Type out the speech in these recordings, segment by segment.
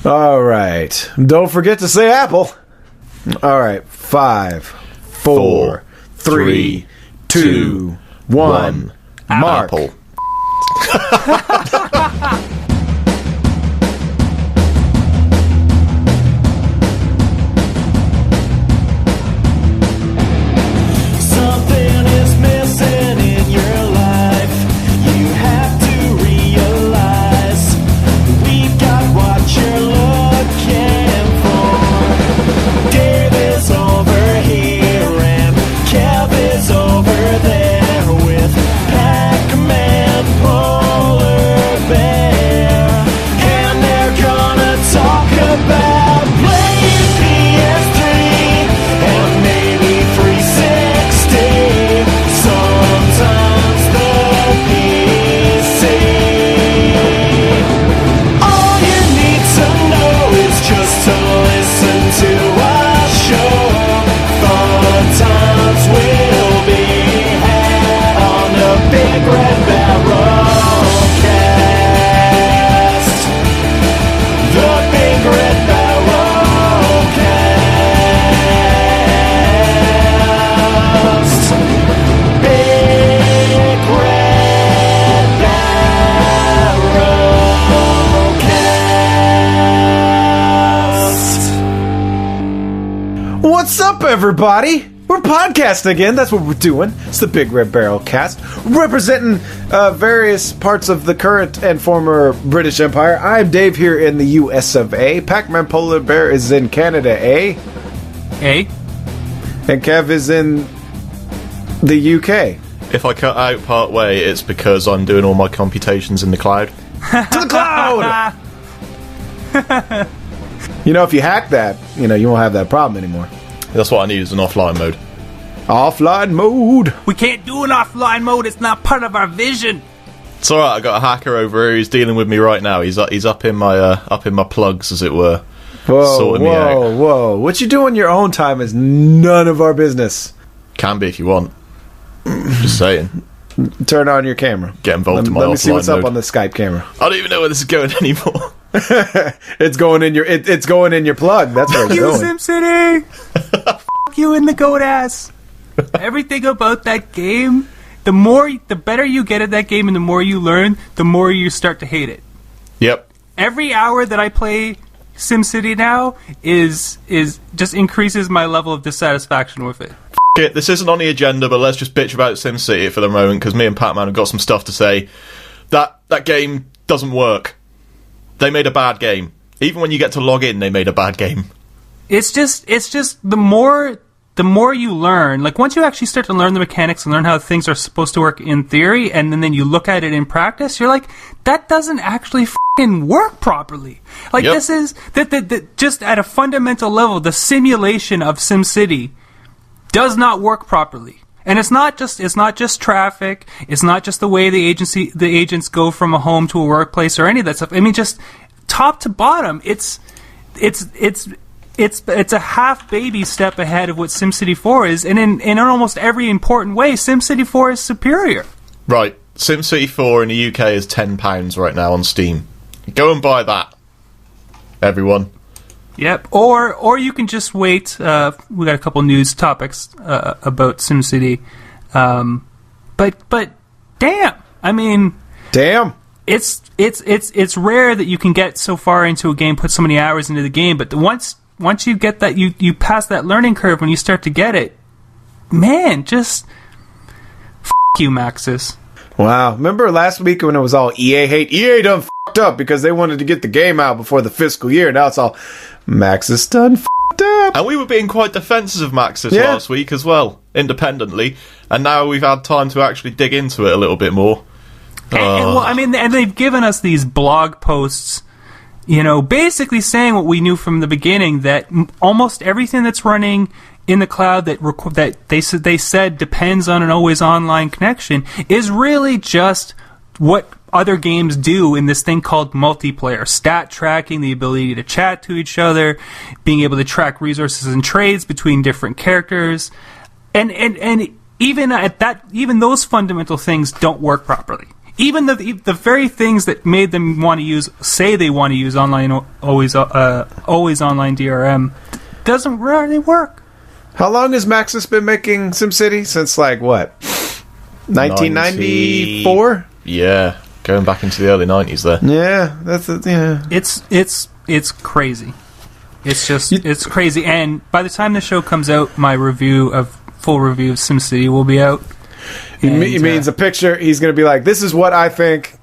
All right. Don't forget to say apple. All right. 5, 4, 3, 2, 1. Mark. Apple. Big Red Barrelcast. The Big Red Barrelcast. Big Red Barrelcast. What's up, everybody? We're podcasting again. That's what we're doing. It's the Big Red Barrelcast, representing various parts of the current and former British Empire. I'm Dave here in the US of A. PacManPolarBear is in Canada, A. And Kev is in the UK. If I cut out part way, it's because I'm doing all my computations in the cloud. To the cloud! You know, if you hack that, you won't have that problem anymore. That's what I need is an offline mode. Offline mode. We can't do an offline mode. It's not part of our vision. It's alright, I got a hacker over here. He's dealing with me right now. He's up in my plugs, as it were. Sorting me out. Whoa. What you do on your own time is none of our business. Can be if you want. Just saying. Turn on your camera. Get involved in my offline mode. Let me see what's up on the Skype camera. I don't even know where this is going anymore. It's going in your plug. That's where it's going. SimCity. F*** you in the goat ass. Everything about that game, the better you get at that game and the more you learn, the more you start to hate it. Yep. Every hour that I play SimCity now is just increases my level of dissatisfaction with it. It. This isn't on the agenda, but let's just bitch about SimCity for the moment, because me and Pac-Man have got some stuff to say. That game doesn't work. They made a bad game. Even when you get to log in, they made a bad game. It's just the more you learn, like once you actually start to learn the mechanics and learn how things are supposed to work in theory, and then you look at it in practice, you're like, that doesn't actually f***ing work properly. Like, This is that just at a fundamental level, the simulation of SimCity does not work properly. And it's not just traffic. It's not just the way the agents go from a home to a workplace or any of that stuff. I mean, just top to bottom, it's a half baby step ahead of what SimCity 4 is, and in almost every important way, SimCity 4 is superior. Right, SimCity 4 in the UK is £10 right now on Steam. Go and buy that, everyone. Yep, or you can just wait. We got a couple news topics about SimCity, but damn, I mean, damn, it's rare that you can get so far into a game, put so many hours into the game, but once you get that, you pass that learning curve when you start to get it, man, just f*** you, Maxis. Wow, remember last week when it was all EA hate? EA done f***ed up because they wanted to get the game out before the fiscal year. Now it's all Maxis done f***ed up. And we were being quite defensive of Maxis last week as well, independently. And now we've had time to actually dig into it a little bit more. And they've given us these blog posts, basically saying what we knew from the beginning, that almost everything that's running in the cloud that they said depends on an always online connection is really just what other games do in this thing called multiplayer. Stat tracking, the ability to chat to each other, being able to track resources and trades between different characters, and even at that, even those fundamental things don't work properly. even the very things that made them want to use online always online DRM doesn't really work. How long has Maxis been making SimCity? Since like what? 1994? Yeah, going back into the early 90s there. Yeah, yeah. It's crazy. It's crazy. And by the time the show comes out, my full review of SimCity will be out. He means a picture. He's going to be like, "This is what I think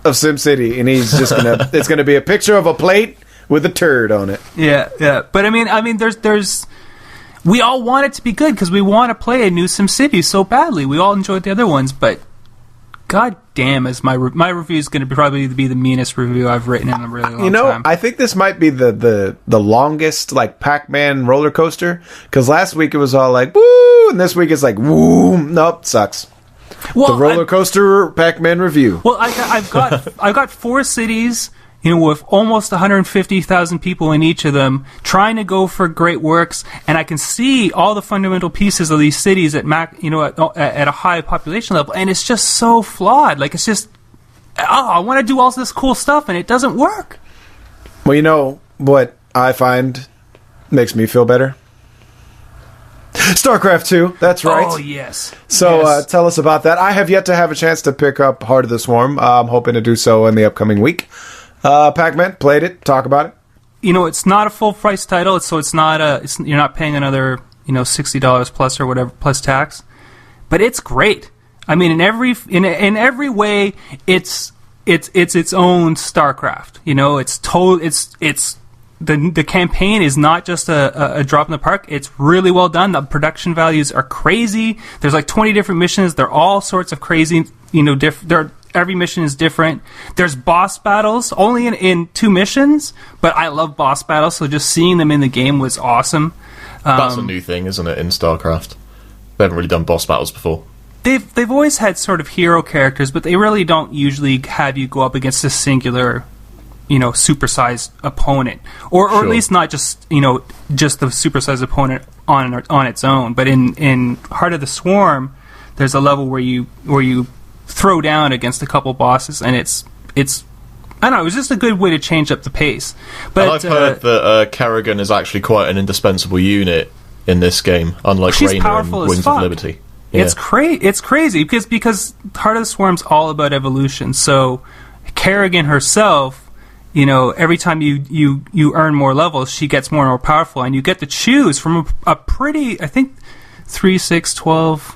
of SimCity," and he's just gonna. It's going to be a picture of a plate with a turd on it. Yeah. But I mean, there's. We all want it to be good because we want to play a new SimCity so badly. We all enjoyed the other ones, but god damn, is my review is going to probably be the meanest review I've written in a really long time. I think this might be the longest like Pac-Man roller coaster, because last week it was all like woo, and this week it's like woo. Nope, sucks. Well, the roller coaster Pac-Man review. Well, I've got 4 cities, with almost 150,000 people in each of them, trying to go for great works, and I can see all the fundamental pieces of these cities at at a high population level, and it's just so flawed. Like, it's just, I want to do all this cool stuff, and it doesn't work. Well, you know what I find makes me feel better? Starcraft 2, that's right. Oh, yes. So Yes. tell us about that. I have yet to have a chance to pick up Heart of the Swarm. I'm hoping to do so in the upcoming week. Pac-Man, played it, talk about it. It's not a full price title, so it's not you're not paying another $60 plus or whatever plus tax, but it's great. I mean, in every way, it's its own StarCraft. The campaign is not just a drop in the park. It's really well done. The production values are crazy. There's like 20 different missions. They're all sorts of crazy. Every mission is different. There's boss battles, only in 2 missions, but I love boss battles, so just seeing them in the game was awesome. That's a new thing, isn't it, in StarCraft? They haven't really done boss battles before. They've always had sort of hero characters, but they really don't usually have you go up against a singular, supersized opponent, or Sure. at least not just just the supersized opponent on its own. But in Heart of the Swarm, there's a level where you throw down against a couple bosses, and it's I don't know, it was just a good way to change up the pace. But and I've heard that Kerrigan is actually quite an indispensable unit in this game, unlike she's Reyna in powerful as Wings fuck. of Liberty. Yeah. It's crazy because Heart of the Swarm's all about evolution. So Kerrigan herself, every time you earn more levels, she gets more and more powerful, and you get to choose from a pretty, I think, 3, 6, 12,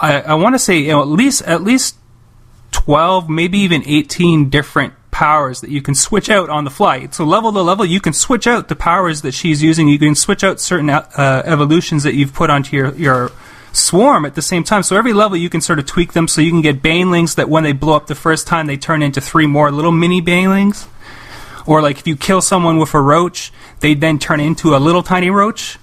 I want to say at least 12, maybe even 18 different powers that you can switch out on the fly. So level to level, you can switch out the powers that she's using. You can switch out certain evolutions that you've put onto your swarm at the same time. So every level you can sort of tweak them, so you can get banelings that when they blow up the first time, they turn into 3 more little mini banelings. Or like if you kill someone with a roach, they then turn into a little tiny roach.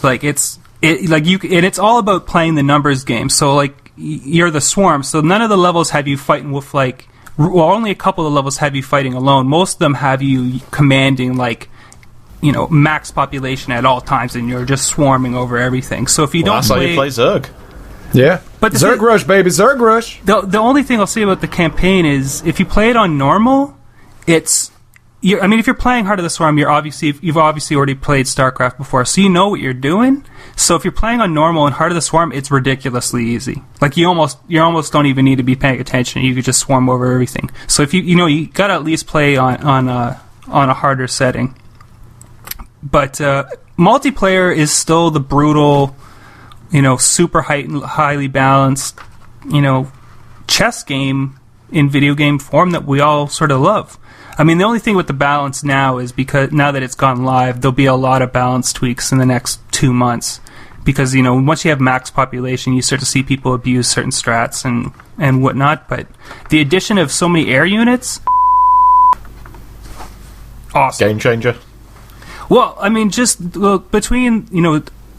Like and it's all about playing the numbers game. So like you're the swarm, so none of the levels have you fighting with only a couple of levels have you fighting alone. Most of them have you commanding max population at all times, and you're just swarming over everything. So if you don't that's how you play Zerg. Yeah, but Zerg Rush, baby, Zerg Rush. The only thing I'll say about the campaign is if you play it on normal, if you're playing Heart of the Swarm, you've obviously already played StarCraft before, so you know what you're doing. So if you're playing on normal in Heart of the Swarm, it's ridiculously easy. Like you almost don't even need to be paying attention. You could just swarm over everything. So if you gotta at least play on a harder setting. But multiplayer is still the brutal, super highly balanced, chess game in video game form that we all sort of love. I mean, the only thing with the balance now is because now that it's gone live, there'll be a lot of balance tweaks in the next 2 months. Because, once you have max population, you start to see people abuse certain strats and whatnot. But the addition of so many air units, awesome. Game changer. Well, I mean, between,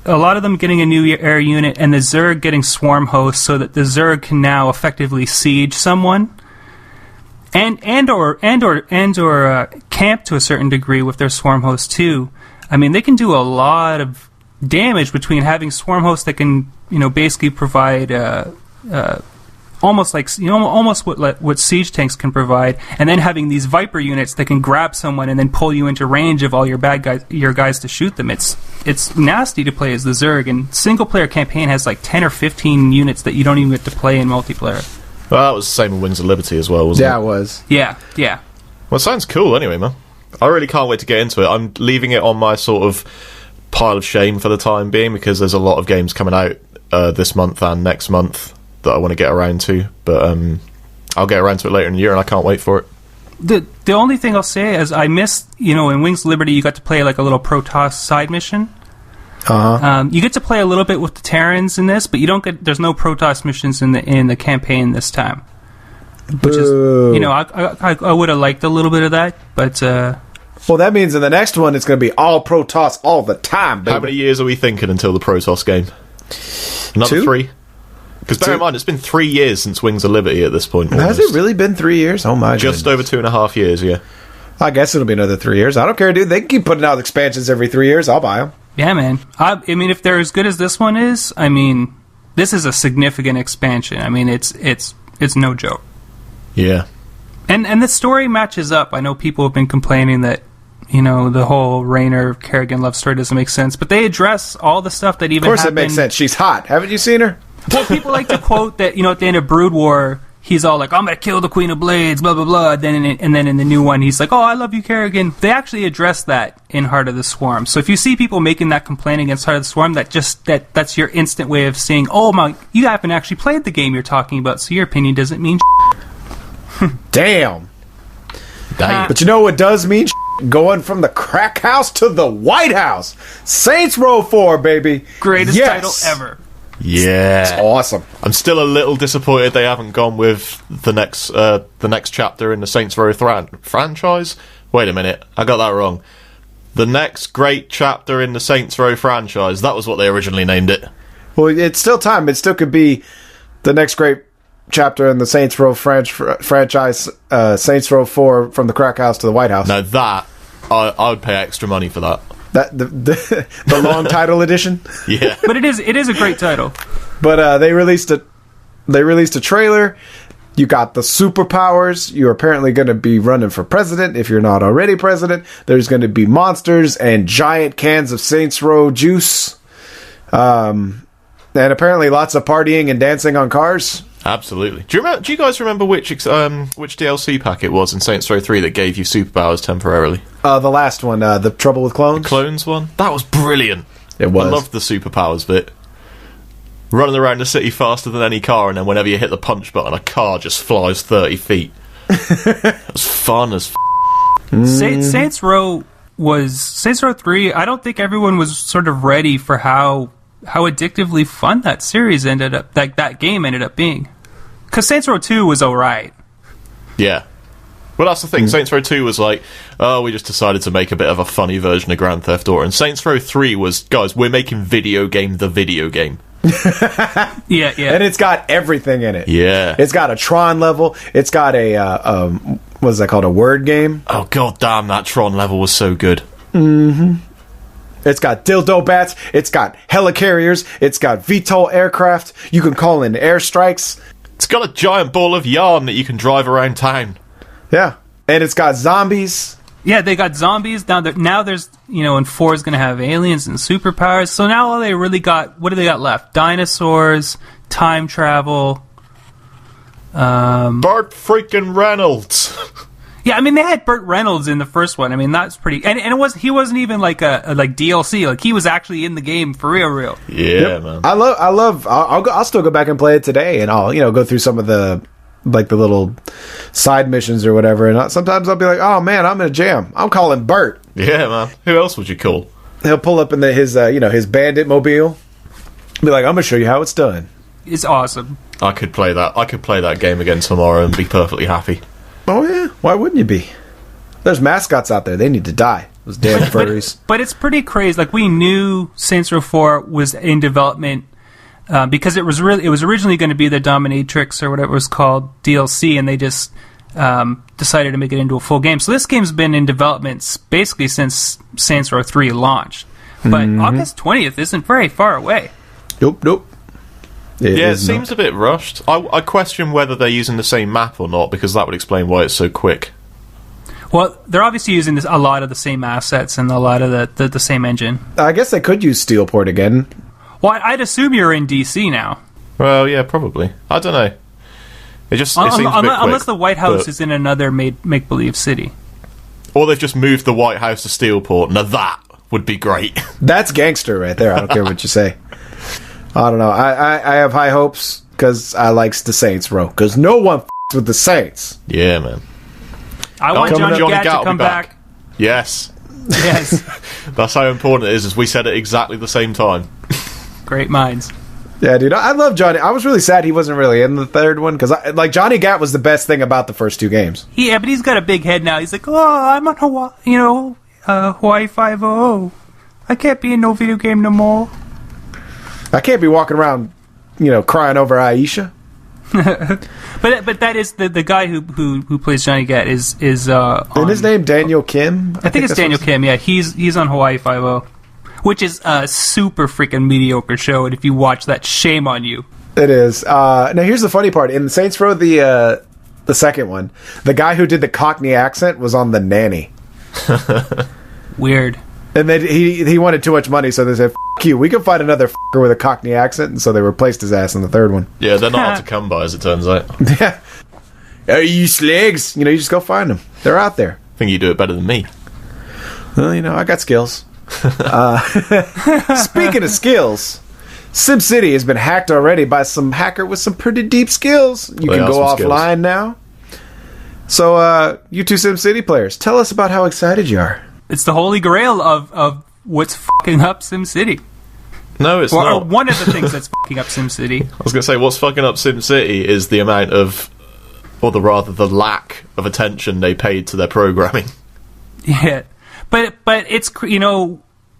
a lot of them getting a new air unit and the Zerg getting swarm hosts so that the Zerg can now effectively siege someone. And or camp to a certain degree with their swarm hosts too. I mean, they can do a lot of damage between having swarm hosts that can basically provide almost like almost what siege tanks can provide, and then having these Viper units that can grab someone and then pull you into range of all your guys to shoot them. It's nasty to play as the Zerg, and single player campaign has like 10 or 15 units that you don't even get to play in multiplayer. Well, that was the same with Wings of Liberty as well, wasn't it? Yeah, it was. Yeah. Well, it sounds cool anyway, man. I really can't wait to get into it. I'm leaving it on my sort of pile of shame for the time being, because there's a lot of games coming out this month and next month that I want to get around to, but I'll get around to it later in the year, and I can't wait for it. The only thing I'll say is I missed, in Wings of Liberty you got to play like a little Protoss side mission. You get to play a little bit with the Terrans in this, but you don't get. There's no Protoss missions in the campaign this time, which is I would have liked a little bit of that, but well, that means in the next one it's going to be all Protoss all the time, baby. How many years are we thinking until the Protoss game? Another 2? 3? Because bear in mind, it's been 3 years since Wings of Liberty at this point. Has almost. it really been 3 years? Oh my! Just goodness. over 2.5 years, yeah. I guess it'll be another 3 years. I don't care, dude. They can keep putting out expansions every 3 years. I'll buy them. Yeah, man. I mean, if they're as good as this one is, I mean, this is a significant expansion. I mean, it's no joke. Yeah. And the story matches up. I know people have been complaining that, the whole Raynor Kerrigan love story doesn't make sense, but they address all the stuff that even happened. Of course it makes sense. She's hot. Haven't you seen her? Well, people like to quote that, at the end of Brood War, he's all like, I'm going to kill the Queen of Blades, blah, blah, blah. And then in the new one, he's like, oh, I love you, Kerrigan. They actually address that in Heart of the Swarm. So if you see people making that complaint against Heart of the Swarm, that's your instant way of saying, oh, my, you haven't actually played the game you're talking about, so your opinion doesn't mean Damn. Damn. But you know what does mean going from the crack house to the White House. Saints Row 4, baby. Greatest title ever. Yeah. It's awesome. I'm still a little disappointed they haven't gone with the next chapter in the Saints Row franchise. Wait a minute, I got that wrong. The next great chapter in the Saints Row franchise. That was what they originally named it. Well, it's still time. It still could be the next great chapter in the Saints Row franchise, Saints Row 4 from the crack house to the White House. Now that, I would pay extra money for that. That the long title edition. Yeah. But it is a great title. But they released a trailer. You got the superpowers. You're apparently going to be running for president if you're not already president. There's going to be monsters and giant cans of Saints Row juice. And apparently lots of partying and dancing on cars. Absolutely. Do you guys remember which DLC pack it was in Saints Row 3 that gave you superpowers temporarily? The last one, the Trouble with Clones. The Clones one? That was brilliant. It was. I loved the superpowers bit. Running around the city faster than any car, and then whenever you hit the punch button, a car just flies 30 feet. It was fun as Saints Row 3. I don't think everyone was sort of ready for how addictively fun that series ended up, that game ended up being. Because Saints Row 2 was alright. Yeah. Well, that's the thing. Saints Row 2 was like, oh, we just decided to make a bit of a funny version of Grand Theft Auto. And Saints Row 3 was, guys, we're making video game the video game. Yeah. And it's got everything in it. Yeah. It's got a Tron level. It's got a, what is that called, a word game? Oh, god damn, that Tron level was so good. Mm-hmm. It's got dildo bats. It's got helicarriers. It's got VTOL aircraft. You can call in airstrikes. It's got a giant ball of yarn that you can drive around town. Yeah. And it's got zombies. Yeah, they got zombies. Now there's, and 4 is going to have aliens and superpowers. So now all they really got, what do they got left? Dinosaurs, time travel. Burt freaking Reynolds. Yeah, I mean, they had Burt Reynolds in the first one. I mean, that's pretty... And he wasn't even like a DLC. Like, he was actually in the game for real. Yeah, man. I'll still go back and play it today, and I'll, go through some of the little side missions or whatever, and sometimes I'll be like, oh man, I'm in a jam. I'm calling Burt. Yeah, man. Who else would you call? He'll pull up in his bandit mobile. Be like, I'm gonna show you how it's done. It's awesome. I could play that game again tomorrow and be perfectly happy. Oh yeah, why wouldn't you be? There's mascots out there. They need to die. Those damn furries. But it's pretty crazy. Like, we knew Saints Row 4 was in development because it was originally going to be the Dominatrix or whatever it was called DLC, and they just decided to make it into a full game. So this game's been in development basically since Saints Row 3 launched. But August 20th isn't very far away. Nope. It seems a bit rushed. I question whether they're using the same map or not, because that would explain why it's so quick. Well, they're obviously using a lot of the same assets and a lot of the same engine. I guess they could use Steelport again. Well, I'd assume you're in DC now. Well, yeah, probably. I don't know. It seems a bit quick, unless the White House is in another make-believe city. Or they've just moved the White House to Steelport. Now that would be great. That's gangster right there. I don't care what you say. I don't know. I have high hopes because I likes the Saints Row. Because no one with the Saints. Yeah, man. I want Johnny Gat to come back. Yes. Yes. That's how important it is we said it exactly the same time. Great minds. Yeah, dude. I love Johnny. I was really sad he wasn't really in the third one. Because Johnny Gat was the best thing about the first two games. Yeah, but he's got a big head now. He's like, oh, I'm on Hawaii, Hawaii 500. I can't be in no video game no more. I can't be walking around, crying over Aisha. but that is the guy who plays Johnny Gat is and his name Daniel Kim. I think it's Daniel Kim. Yeah, he's on Hawaii 500, which is a super freaking mediocre show. And if you watch that, shame on you. It is. Now here's the funny part. In Saints Row, the second one, the guy who did the Cockney accent was on The Nanny. Weird. And then he wanted too much money, so they said, "F*** you, we can find another f***er with a Cockney accent," and so they replaced his ass in the third one. Yeah, they're not hard to come by, as it turns out. Yeah. Are you slags? You just go find them. They're out there. I think you do it better than me. Well, I got skills. Speaking of skills, SimCity has been hacked already by some hacker with some pretty deep skills. You can go offline now. So, you two SimCity players, tell us about how excited you are. It's the holy grail of what's fucking up SimCity. No, it's not. Or one of the things that's fucking up SimCity. I was going to say, what's fucking up SimCity is the amount of, or the lack of attention they paid to their programming. Yeah. But it's,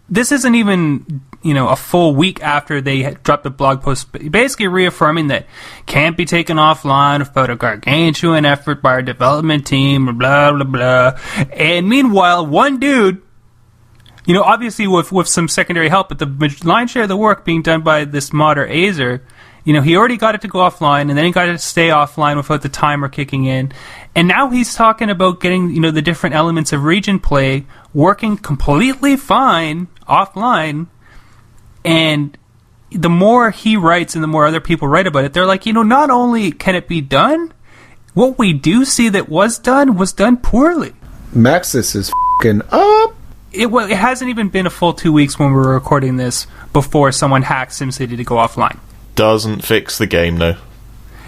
this isn't even, a full week after they dropped a blog post basically reaffirming that can't be taken offline without a gargantuan effort by our development team, blah, blah, blah. And meanwhile, one dude, obviously with some secondary help, but the lion's share of the work being done by this modder Azer, he already got it to go offline, and then he got it to stay offline without the timer kicking in. And now he's talking about getting, the different elements of region play working completely fine offline. And the more he writes and the more other people write about it, they're like, not only can it be done, what we do see that was done poorly. Maxis is f***ing up. It hasn't even been a full 2 weeks when we were recording this before someone hacked SimCity to go offline. Doesn't fix the game, though.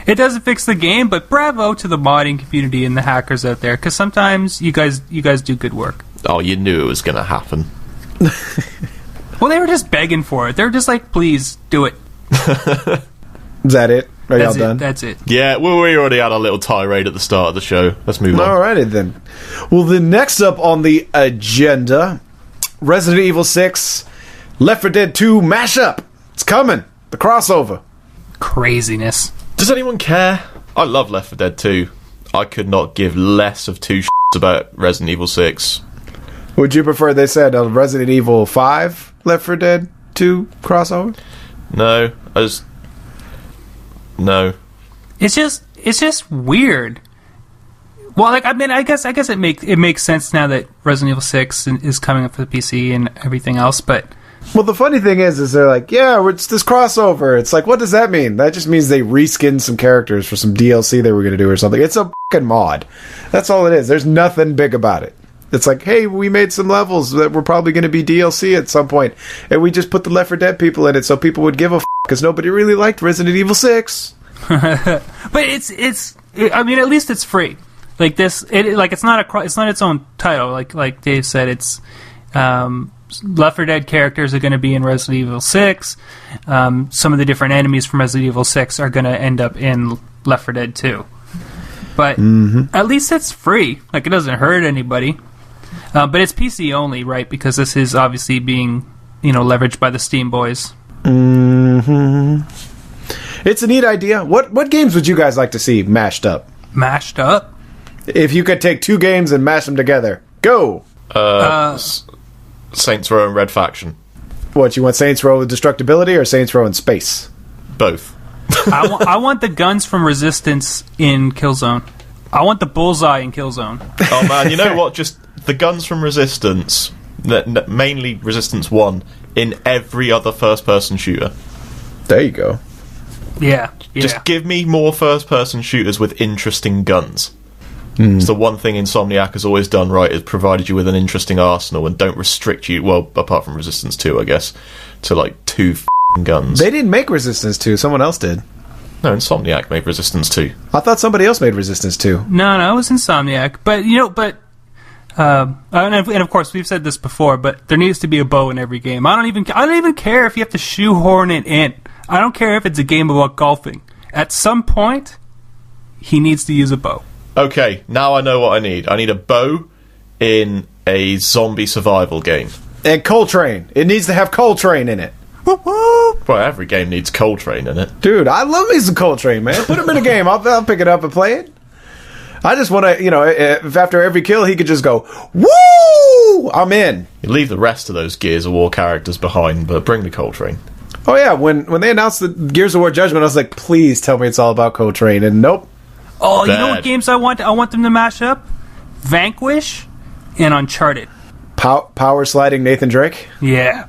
It doesn't fix the game, but bravo to the modding community and the hackers out there, because sometimes you guys do good work. Oh, you knew it was going to happen. Well, they were just begging for it. They were just like, please, do it. Is that it? Are y'all done? That's it. Yeah, well, we already had a little tirade at the start of the show. Let's move on. Alrighty then. Well, then next up on the agenda, Resident Evil 6, Left 4 Dead 2 mashup. It's coming. The crossover. Craziness. Does anyone care? I love Left 4 Dead 2. I could not give less of two shits about Resident Evil 6. Would you prefer they said Resident Evil 5 Left 4 Dead 2 crossover? No. No. It's just weird. Well, I guess it makes sense now that Resident Evil 6 is coming up for the PC and everything else, but... Well, the funny thing is they're like, yeah, it's this crossover. It's like, what does that mean? That just means they reskinned some characters for some DLC they were going to do or something. It's a fucking mod. That's all it is. There's nothing big about it. It's like, hey, we made some levels that were probably going to be DLC at some point, and we just put the Left 4 Dead people in it so people would give a because nobody really liked Resident Evil 6. But I mean, at least it's free. Like this, it's not its own title. Like Dave said, it's Left 4 Dead characters are going to be in Resident Evil 6. Some of the different enemies from Resident Evil 6 are going to end up in Left 4 Dead 2. But at least it's free. Like, it doesn't hurt anybody. But it's PC only, right? Because this is obviously being, leveraged by the Steam boys. Mm-hmm. It's a neat idea. What games would you guys like to see mashed up? Mashed up? If you could take two games and mash them together, go! Saints Row and Red Faction. What, you want Saints Row with destructibility or Saints Row in space? Both. I want the guns from Resistance in Killzone. I want the bullseye in Killzone. Oh man, you know what? Just the guns from Resistance, mainly Resistance 1, in every other first-person shooter. There you go. Yeah. Just give me more first-person shooters with interesting guns. It's the one thing Insomniac has always done right, is provided you with an interesting arsenal and don't restrict you, well, apart from Resistance 2, I guess, to like 2 guns. They didn't make Resistance 2, someone else did. No, Insomniac made Resistance 2. I thought somebody else made Resistance 2. No, it was Insomniac. But, and of course, we've said this before, but there needs to be a bow in every game. I don't even care if you have to shoehorn it in. I don't care if it's a game about golfing. At some point, he needs to use a bow. Okay, now I know what I need. I need a bow in a zombie survival game. And Coltrane. It needs to have Coltrane in it. Well, every game needs Coltrane in it. Dude, I love me some Coltrane, man. Put him in a game. I'll pick it up and play it. I just want to, if after every kill he could just go, woo! I'm in. You leave the rest of those Gears of War characters behind, but bring the Coltrane. Oh, yeah. When they announced the Gears of War Judgment, I was like, please tell me it's all about Coltrane. And nope. Oh, you know what games I want? I want them to mash up? Vanquish and Uncharted. Power sliding Nathan Drake? Yeah.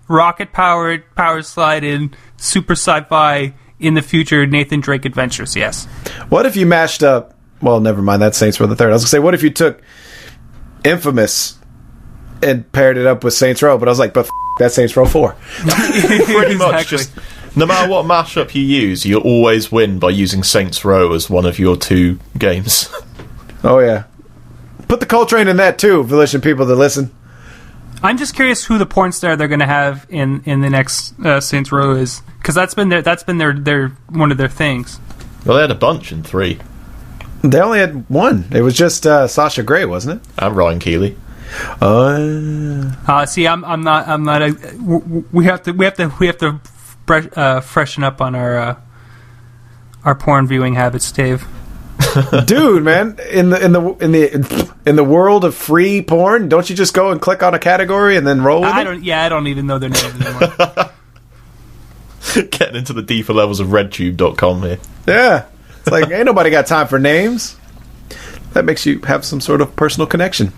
Rocket-powered, power-sliding, super sci-fi, in the future Nathan Drake adventures, yes. What if you mashed up... Well, never mind, that's Saints Row the Third. I was going to say, what if you took Infamous and paired it up with Saints Row? But I was like, but that's Saints Row 4. Pretty much, just... No matter what mashup you use, you'll always win by using Saints Row as one of your 2 games. Oh, yeah. Put the Coltrane in that, too, Volition people that listen. I'm just curious who the porn star they're going to have in the next Saints Row is, because that's been their one of their things. Well, they had a bunch in 3. They only had one. It was just Sasha Grey, wasn't it? And Ryan Keeley. See, I'm not. We have to freshen up on our porn viewing habits, Dave. Dude, man, in the world of free porn, don't you just go and click on a category and then roll with it? I don't even know their names anymore. Getting into the deeper levels of redtube.com here. Yeah. It's like, ain't nobody got time for names. That makes you have some sort of personal connection.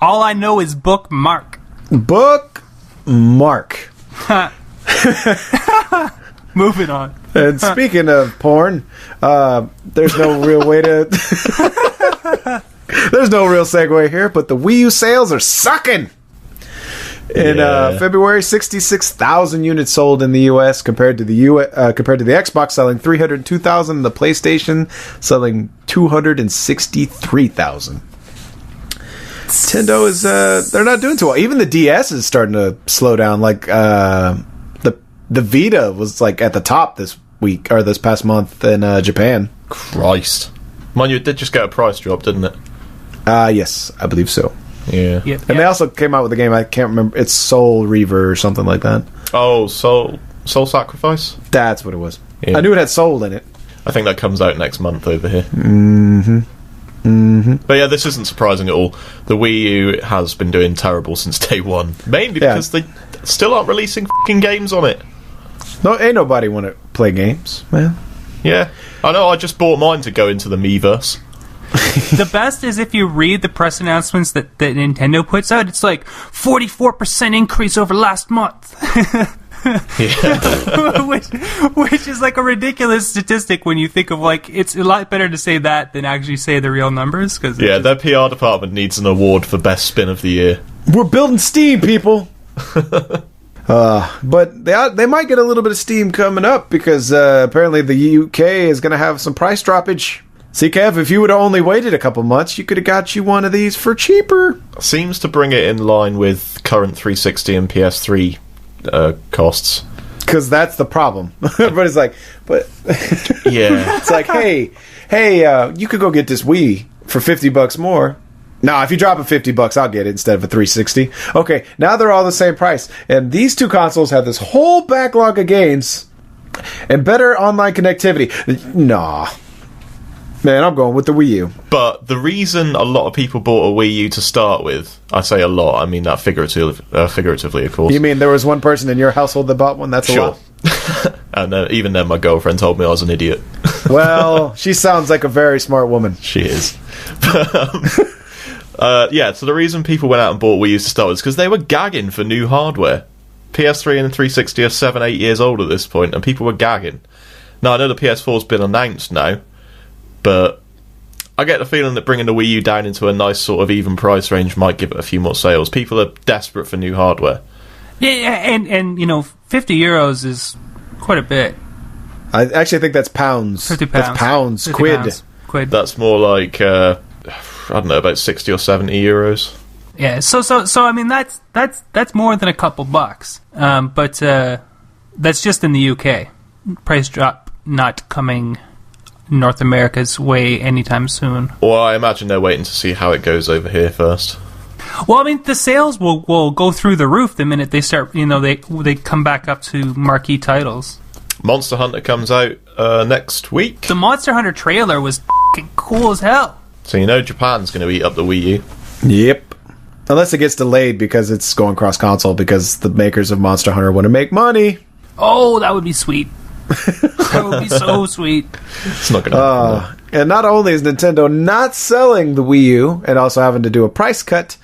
All I know is bookmark. Bookmark. Moving on. And speaking of porn, there's no real way to... There's no real segue here, but the Wii U sales are sucking! In February, 66,000 units sold in the U.S. compared to the Xbox selling 302,000, and the PlayStation selling 263,000. Nintendo is they're not doing too well. Even the DS is starting to slow down. Like the Vita was like at the top this week or this past month in Japan. Christ, mind you, it did just get a price drop, didn't it? Yes, I believe so. Yeah. Yep. And they also came out with a game, I can't remember, it's Soul Reaver or something like that. Oh, Soul Sacrifice? That's what it was. Yeah. I knew it had soul in it. I think that comes out next month over here. But yeah, this isn't surprising at all. The Wii U has been doing terrible since day one. Mainly because they still aren't releasing f***ing games on it. No, ain't nobody want to play games, man. Yeah. I know, I just bought mine to go into the Miiverse. The best is if you read the press announcements that Nintendo puts out, it's like 44% increase over last month. which is like a ridiculous statistic when you think of like, it's a lot better to say that than actually say the real numbers. Cause their PR department needs an award for best spin of the year. We're building steam, people. But they might get a little bit of steam coming up because apparently the UK is going to have some price droppage. See, Kev, if you would have only waited a couple months, you could have got you one of these for cheaper. Seems to bring it in line with current 360 and PS3 costs. Because that's the problem. Everybody's like, but... Yeah. It's like, hey, you could go get this Wii for $50 more. Nah, if you drop it $50, I'll get it instead of a 360. Okay, now they're all the same price. And these two consoles have this whole backlog of games and better online connectivity. Nah. Man, I'm going with the Wii U. But the reason a lot of people bought a Wii U to start with, I say a lot, I mean that figuratively, of course. You mean there was one person in your household that bought one? That's a lot. And even then, my girlfriend told me I was an idiot. Well, she sounds like a very smart woman. She is. Yeah, so the reason people went out and bought Wii U's to start was because they were gagging for new hardware. PS3 and the 360 are 7-8 years old at this point, and people were gagging. Now, I know the PS4's been announced now, but I get the feeling that bringing the Wii U down into a nice sort of even price range might give it a few more sales. People are desperate for new hardware. Yeah, and 50 euros is quite a bit. I actually think that's pounds. 50 pounds. That's pounds. 50 Quid. pounds. Quid. That's more like, I don't know, about 60 or 70 euros. Yeah, so I mean that's more than a couple bucks. But that's just in the UK. Price drop not coming North America's way anytime soon. Well, I imagine they're waiting to see how it goes over here first. Well, I mean the sales will go through the roof the minute they start. They come back up to marquee titles. Monster Hunter comes out next week. The Monster Hunter trailer was f***ing cool as hell. So Japan's going to eat up the Wii U. Yep. Unless it gets delayed because it's going cross-console because the makers of Monster Hunter want to make money. Oh, that would be sweet. That would be so sweet. It's not going to happen. And not only is Nintendo not selling the Wii U and also having to do a price cut,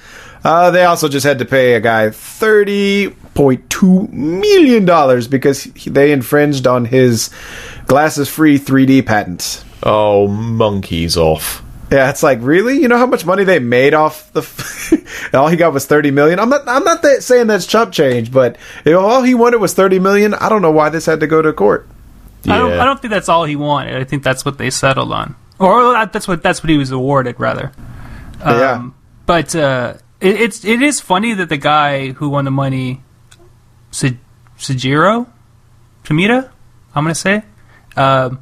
they also just had to pay a guy $30.2 million because they infringed on his glasses-free 3D patent. Oh, monkeys off. Yeah, it's like, really? You know how much money they made off the... all he got was $30 million? I'm not saying that's chump change, but if all he wanted was $30 million, I don't know why this had to go to court. Yeah. I don't think that's all he wanted. I think that's what they settled on. Or that's what he was awarded, rather. Yeah. But it is funny that the guy who won the money, Sujiro Tomita, I'm going to say,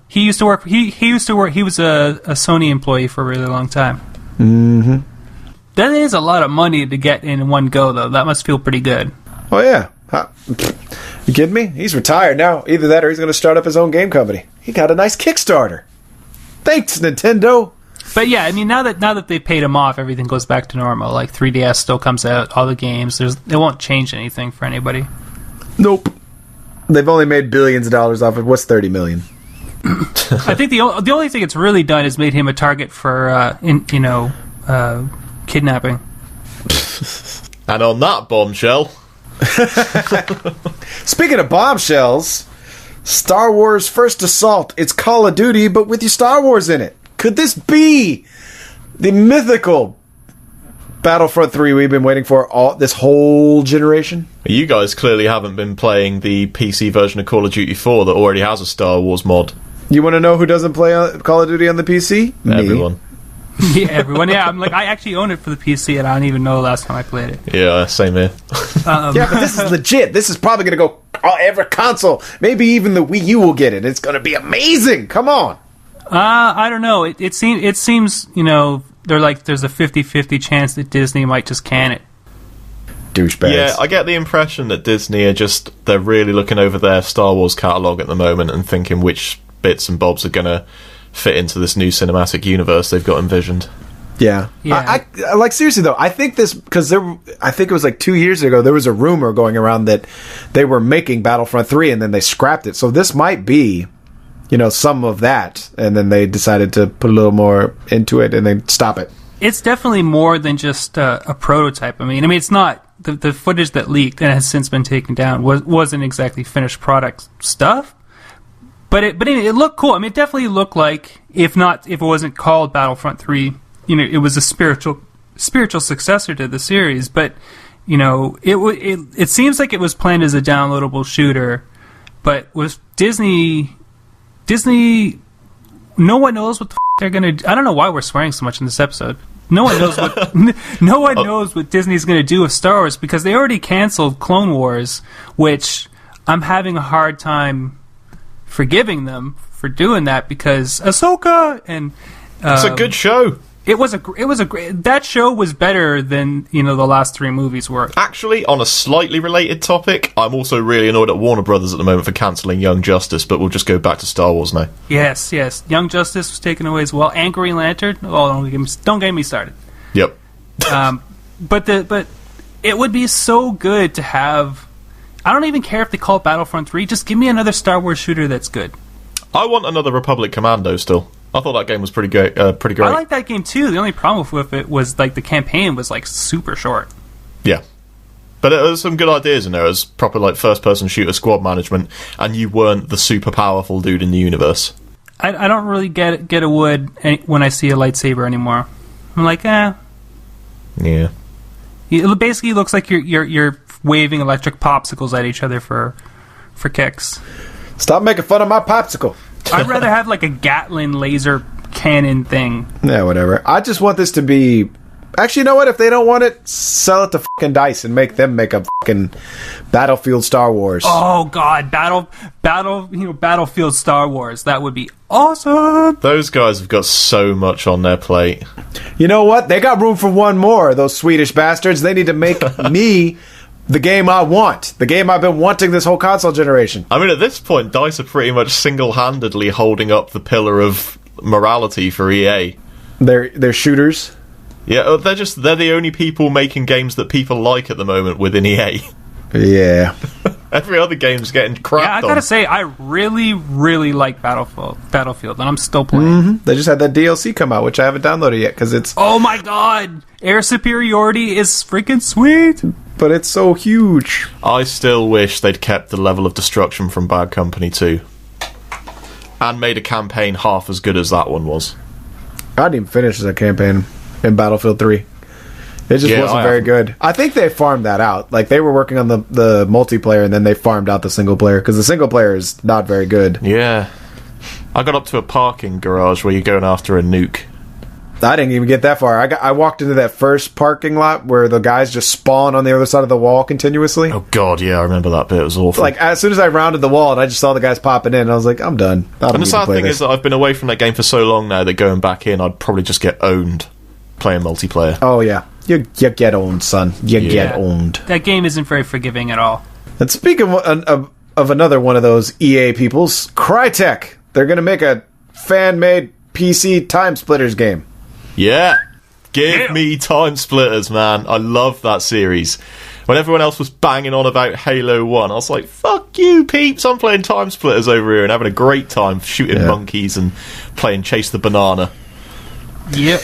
he was a Sony employee for a really long time. Mm-hmm. That is a lot of money to get in one go, though. That must feel pretty good. Oh, yeah. You kidding me? He's retired now. Either that or he's going to start up his own game company. He got a nice Kickstarter. Thanks, Nintendo. But yeah, I mean, now that they paid him off, everything goes back to normal. Like 3DS still comes out, all the games. It won't change anything for anybody. Nope. They've only made billions of dollars off it. What's $30 million? I think the only thing it's really done is made him a target for kidnapping. And on that bombshell... Speaking of bombshells, Star Wars First Assault. It's Call of Duty, but with your Star Wars in it. Could this be the mythical Battlefront 3 we've been waiting for this whole generation? You guys clearly haven't been playing the PC version of Call of Duty 4 that already has a Star Wars mod. You want to know who doesn't play Call of Duty on the PC? Everyone. Yeah, everyone. Yeah, I actually own it for the PC, and I don't even know the last time I played it. Yeah, same here. Yeah, but this is legit. This is probably going to go every console. Maybe even the Wii U will get it. It's going to be amazing. Come on. I don't know. It seems they're like there's a 50-50 chance that Disney might just can it. Douchebags. Yeah, I get the impression that Disney they're really looking over their Star Wars catalogue at the moment and thinking which bits and bobs are going to fit into this new cinematic universe they've got envisioned. Yeah. I like, seriously though, I think this, because I think it was like 2 years ago, there was a rumor going around that they were making Battlefront 3 and then they scrapped it. So this might be, some of that, and then they decided to put a little more into it and then stop it. It's definitely more than just a prototype. I mean, it's not the footage that leaked and has since been taken down wasn't exactly finished product stuff. But it looked cool. I mean, it definitely looked like, if it wasn't called Battlefront 3, it was a spiritual successor to the series. But it seems like it was planned as a downloadable shooter. But with Disney, no one knows what the they're gonna do. I don't know why we're swearing so much in this episode. No one knows what knows what Disney's gonna do with Star Wars, because they already canceled Clone Wars, which I'm having a hard time forgiving them for doing that, because Ahsoka and It's a good show. It was a great. That show was better than the last three movies were. Actually, on a slightly related topic, I'm also really annoyed at Warner Brothers at the moment for cancelling Young Justice, but we'll just go back to Star Wars now. Yes. Young Justice was taken away as well. And Green Lantern. Oh, don't get me started. Yep. But it would be so good to have I don't even care if they call it Battlefront 3. Just give me another Star Wars shooter that's good. I want another Republic Commando still. I thought that game was pretty great. Pretty great. I like that game too. The only problem with it was like the campaign was like super short. Yeah. But there was some good ideas in there. It was proper like first-person shooter squad management, and you weren't the super powerful dude in the universe. I don't really get a wood when I see a lightsaber anymore. I'm like, Yeah. It basically looks like you're waving electric popsicles at each other for kicks. Stop making fun of my popsicle. I'd rather have like a Gatling laser cannon thing. Yeah, whatever. I just want this to be... Actually, you know what? If they don't want it, sell it to fucking DICE and make them make a fucking Battlefield Star Wars. Oh god, Battlefield Star Wars. That would be awesome. Those guys have got so much on their plate. You know what? They got room for one more, those Swedish bastards. They need to make me the game I want. The game I've been wanting this whole console generation. I mean, at this point, DICE are pretty much single-handedly holding up the pillar of morality for EA. They're shooters. Yeah, they're the only people making games that people like at the moment within EA. Yeah. Every other game's getting crapped on. Yeah, I gotta say, I really, really like Battlefield, and I'm still playing. Mm-hmm. They just had that DLC come out, which I haven't downloaded yet, because it's... Oh my god! Air superiority is freaking sweet! But it's so huge. I still wish they'd kept the level of destruction from Bad Company 2. And made a campaign half as good as that one was. I didn't even finish that campaign in Battlefield 3. It just wasn't very good. I think they farmed that out. Like, they were working on the multiplayer, and then they farmed out the single player, because the single player is not very good. Yeah. I got up to a parking garage where you're going after a nuke. I didn't even get that far. I walked into that first parking lot where the guys just spawn on the other side of the wall continuously. Oh god, yeah, I remember that bit. It was awful. Like, as soon as I rounded the wall and I just saw the guys popping in, I was like, I'm done. And the sad thing is that I've been away from that game for so long now that going back in, I'd probably just get owned playing multiplayer. Oh, yeah. You get owned, son. You get owned. That game isn't very forgiving at all. And speaking of another one of those EA peoples, Crytek. They're going to make a fan-made PC Time Splitters game. Yeah. Give me Time Splitters, man. I love that series. When everyone else was banging on about Halo 1, I was like, fuck you, peeps. I'm playing Time Splitters over here and having a great time shooting monkeys and playing Chase the Banana. Yep.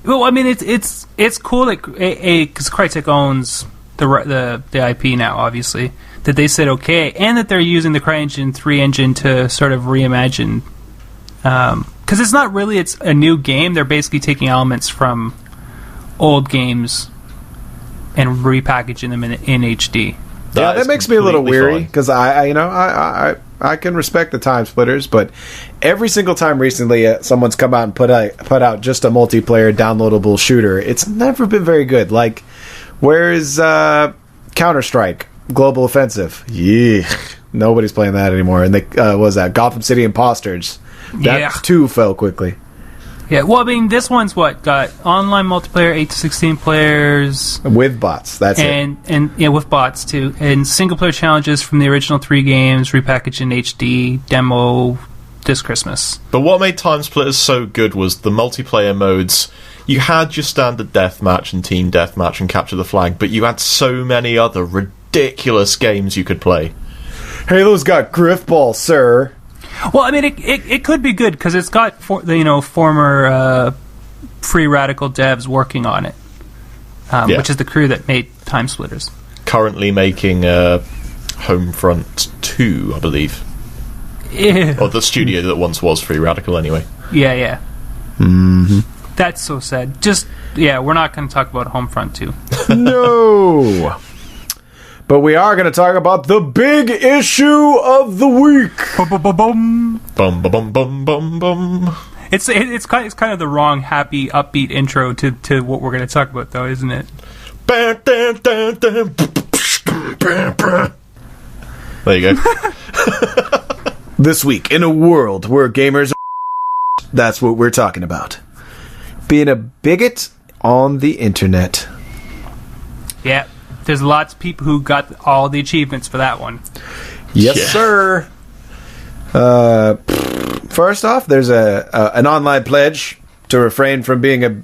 Well, I mean, it's cool that because Crytek owns the IP now, obviously, that they said okay, and that they're using the CryEngine 3 engine to sort of reimagine. Because it's not really it's a new game; they're basically taking elements from old games and repackaging them in HD. That makes me a little weary because I can respect the Time Splitters, but every single time recently someone's come out and put out just a multiplayer downloadable shooter, it's never been very good. Like, where's Counter-Strike Global Offensive? Yeah, nobody's playing that anymore. And they what was that Gotham City Imposters? That too fell quickly. Yeah, well, I mean, this one's got online multiplayer, 8 to 16 players. With bots, that's it. And yeah, with bots, too. And single-player challenges from the original 3 games, repackaged in HD, demo this Christmas. But what made Time Splitters so good was the multiplayer modes. You had your standard deathmatch and team deathmatch and capture the flag, but you had so many other ridiculous games you could play. Halo's got Griffball, sir. Well, I mean, it could be good because it's got former Free Radical devs working on it, which is the crew that made Time Splitters. Currently making Homefront 2, I believe. Yeah. Or the studio that once was Free Radical, anyway. Yeah. Mm-hmm. That's so sad. We're not going to talk about Homefront 2. No. But we are going to talk about the big issue of the week. Bum, bum, bum, bum, bum, bum. It's kind of the wrong happy upbeat intro to what we're going to talk about, though, isn't it? There you go. This week, in a world where gamers are that's what we're talking about. Being a bigot on the internet. Yeah. There's lots of people who got all the achievements for that one. Yes, sir. First off, there's an online pledge to refrain from being a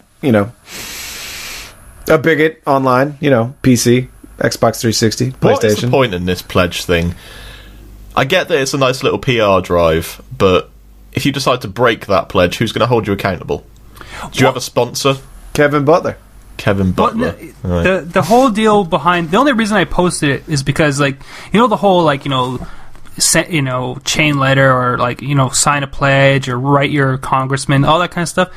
bigot online, PC. Xbox 360, What is the PlayStation. point in this pledge thing? I get that it's a nice little PR drive, but if you decide to break that pledge, who's going to hold you accountable? Do you have a sponsor? Kevin Butler. Kevin Butler. Right. The whole deal behind the only reason I posted it is because, like, the whole, like, chain letter, or, like, sign a pledge or write your congressman, all that kind of stuff.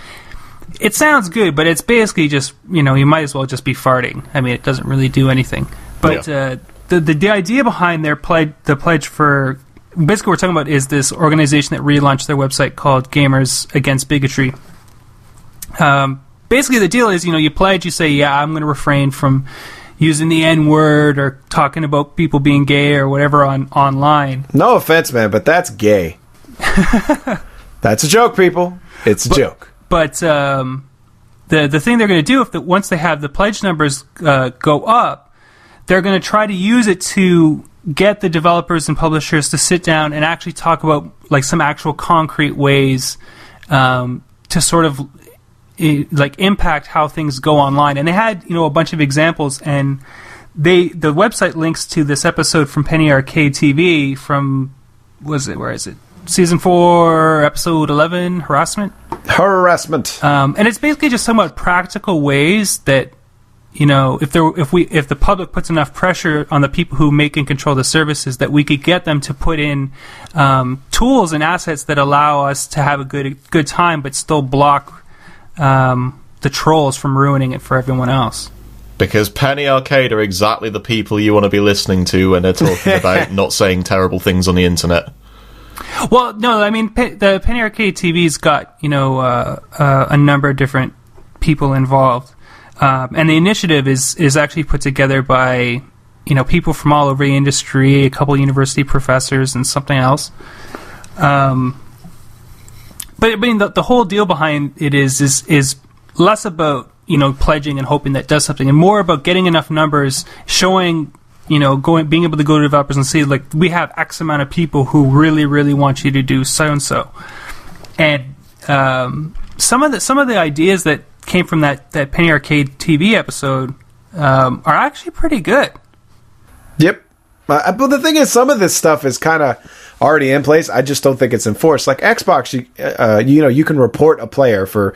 It sounds good, but it's basically just, you might as well just be farting. I mean, it doesn't really do anything. But the idea behind the pledge for, basically what we're talking about is this organization that relaunched their website called Gamers Against Bigotry. Basically, the deal is, you pledge, you say, yeah, I'm going to refrain from using the N-word or talking about people being gay or whatever online. No offense, man, but that's gay. That's a joke, people. It's a joke. But the thing they're going to do, once they have the pledge numbers go up, they're going to try to use it to get the developers and publishers to sit down and actually talk about, like, some actual concrete ways to sort of impact how things go online. And they had a bunch of examples, and the website links to this episode from Penny Arcade TV from where is it, season 4, episode 11, harassment. And it's basically just somewhat practical ways that, if the public puts enough pressure on the people who make and control the services, that we could get them to put in tools and assets that allow us to have a good time, but still block the trolls from ruining it for everyone else. Because Penny Arcade are exactly the people you want to be listening to when they're talking about not saying terrible things on the internet. Well, no, I mean, the Penny Arcade TV's got, a number of different people involved. And the initiative is actually put together by, people from all over the industry, a couple university professors, and something else. But I mean, the whole deal behind it is less about, pledging and hoping that does something, and more about getting enough numbers, showing, being able to go to developers and see, like, we have X amount of people who really, really want you to do so and so. And some of the ideas that came from that Penny Arcade TV episode are actually pretty good. Yep. But the thing is, some of this stuff is kind of already in place. I just don't think it's enforced. Like Xbox, you can report a player for,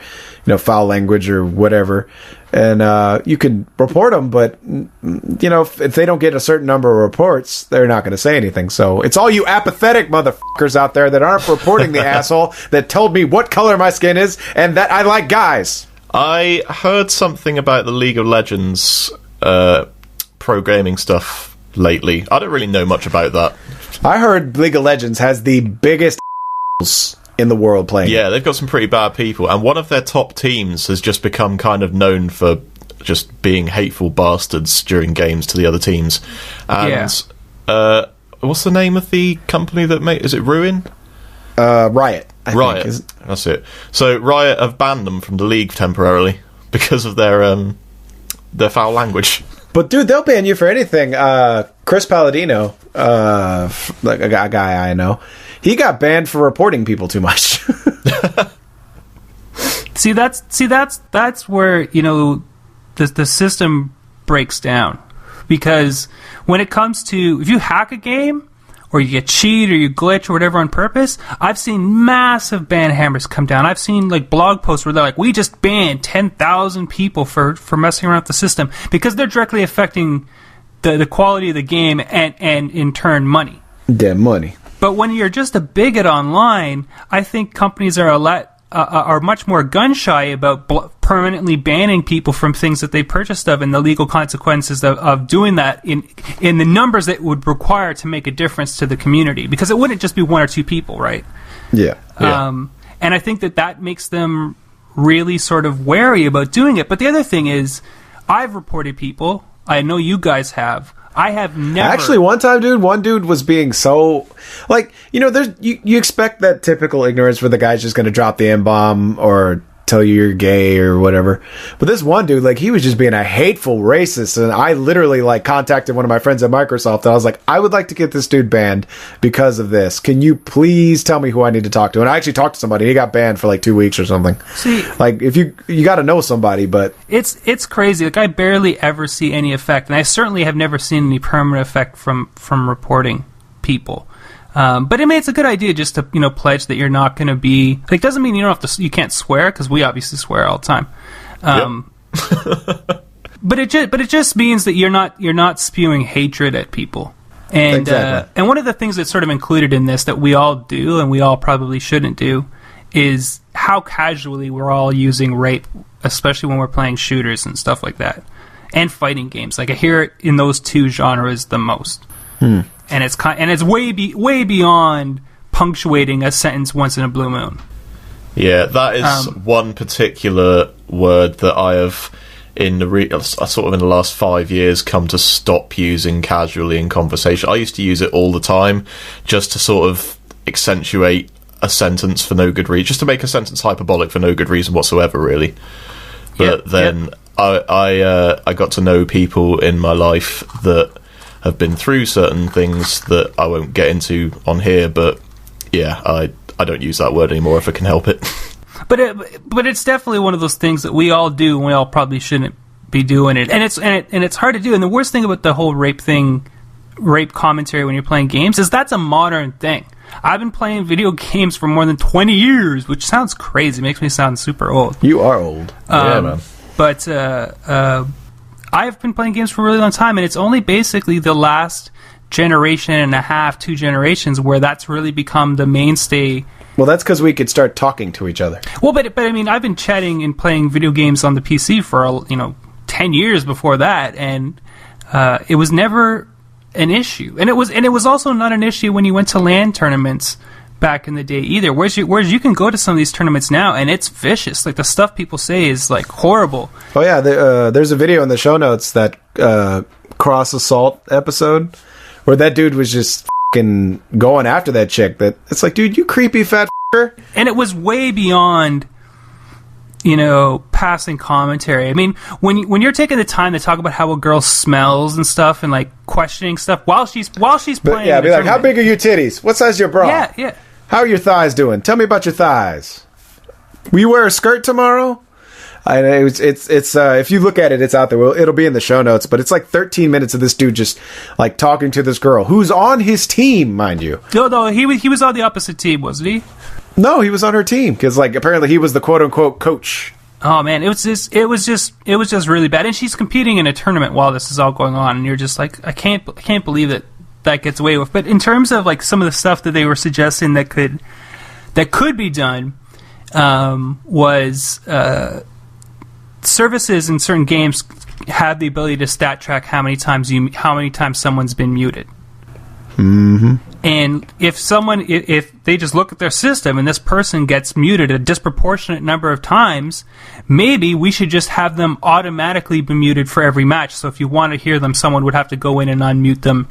foul language or whatever, and you can report them. But if they don't get a certain number of reports, they're not going to say anything. So it's all you apathetic motherfuckers out there that aren't reporting the asshole that told me what color my skin is and that I like guys. I heard something about the League of Legends pro gaming stuff lately. I don't really know much about that. I heard League of Legends has the biggest in the world playing. Yeah, they've got some pretty bad people, and one of their top teams has just become kind of known for just being hateful bastards during games to the other teams. And what's the name of the company that is it Ruin? Riot. Riot. That's it. So Riot have banned them from the league temporarily because of their foul language. But dude, they'll ban you for anything. Chris Palladino, like a guy I know, he got banned for reporting people too much. See, that's where the system breaks down, because when it comes to, if you hack a game or you get cheat or you glitch or whatever on purpose, I've seen massive ban hammers come down. I've seen like blog posts where they're like, we just banned 10,000 people for messing around with the system, because they're directly affecting the quality of the game and in turn money. Damn money. But when you're just a bigot online, I think companies are much more gun shy about permanently banning people from things that they purchased of, and the legal consequences of doing that in the numbers that it would require to make a difference to the community, because it wouldn't just be one or two people, right? Yeah. And I think that makes them really sort of wary about doing it. But the other thing is, I've reported people. I know you guys have. I have never... Actually, one time, dude, one dude was being so... Like, there's you expect that typical ignorance where the guy's just going to drop the M-bomb or tell you you're gay or whatever. But this one dude, like, he was just being a hateful racist, and I literally, like, contacted one of my friends at Microsoft, and I was like, I would like to get this dude banned because of this. Can you please tell me who I need to talk to? And I actually talked to somebody. He got banned for like 2 weeks or something. See, like, if you got to know somebody, but it's crazy. Like, I barely ever see any effect, and I certainly have never seen any permanent effect from reporting people. But I mean, it's a good idea just to, you know, pledge that you're not going to be, like, doesn't mean you don't have to, you can't swear, because we obviously swear all the time. But it just means that you're not spewing hatred at people. And exactly. And one of the things that's sort of included in this that we all do, and we all probably shouldn't do, is how casually we're all using rape, especially when we're playing shooters and stuff like that, and fighting games. Like, I hear it in those two genres the most. And it's way beyond punctuating a sentence once in a blue moon. Yeah, that is one particular word that I have in the last 5 years come to stop using casually in conversation. I used to use it all the time just to sort of accentuate a sentence for no good reason, just to make a sentence hyperbolic for no good reason whatsoever, really. But then I got to know people in my life that have been through certain things that I won't get into on here, but yeah, I don't use that word anymore if I can help it. But it's definitely one of those things that we all do, and we all probably shouldn't be doing it. And it's hard to do. And the worst thing about the whole rape commentary when you're playing games, is that's a modern thing. I've been playing video games for more than 20 years, which sounds crazy. It makes me sound super old. you are old. Yeah, man. But I've been playing games for a really long time, and it's only basically the last generation and a half, 2 generations, where that's really become the mainstay. Well, that's because we could start talking to each other. Well, but I mean, I've been chatting and playing video games on the PC for 10 years before that, and it was never an issue. And it was also not an issue when you went to LAN tournaments back in the day either. Whereas you can go to some of these tournaments now, and it's vicious. Like, the stuff people say is like horrible. Oh yeah, there's a video in the show notes, that cross assault episode, where that dude was just fucking going after that chick. That it's like, dude, you creepy fat f***er. And it was way beyond, passing commentary. I mean, when you're taking the time to talk about how a girl smells and stuff, and like questioning stuff while she's playing. Yeah, be like, how big are your titties? What size is your bra? Yeah. How are your thighs doing? Tell me about your thighs. Will you wear a skirt tomorrow? It's if you look at it, it's out there. It'll be in the show notes, but it's like 13 minutes of this dude just like talking to this girl who's on his team, mind you. No, he was on the opposite team, wasn't he? No, he was on her team because, like, apparently he was the quote unquote coach. Oh man, it was just really bad. And she's competing in a tournament while this is all going on, and you're just like, I can't believe that gets away with. But in terms of like some of the stuff that they were suggesting that could be done, was services in certain games have the ability to stat track how many times someone's been muted. Mm-hmm. And if they just look at their system and this person gets muted a disproportionate number of times, maybe we should just have them automatically be muted for every match. So if you want to hear them, someone would have to go in and unmute them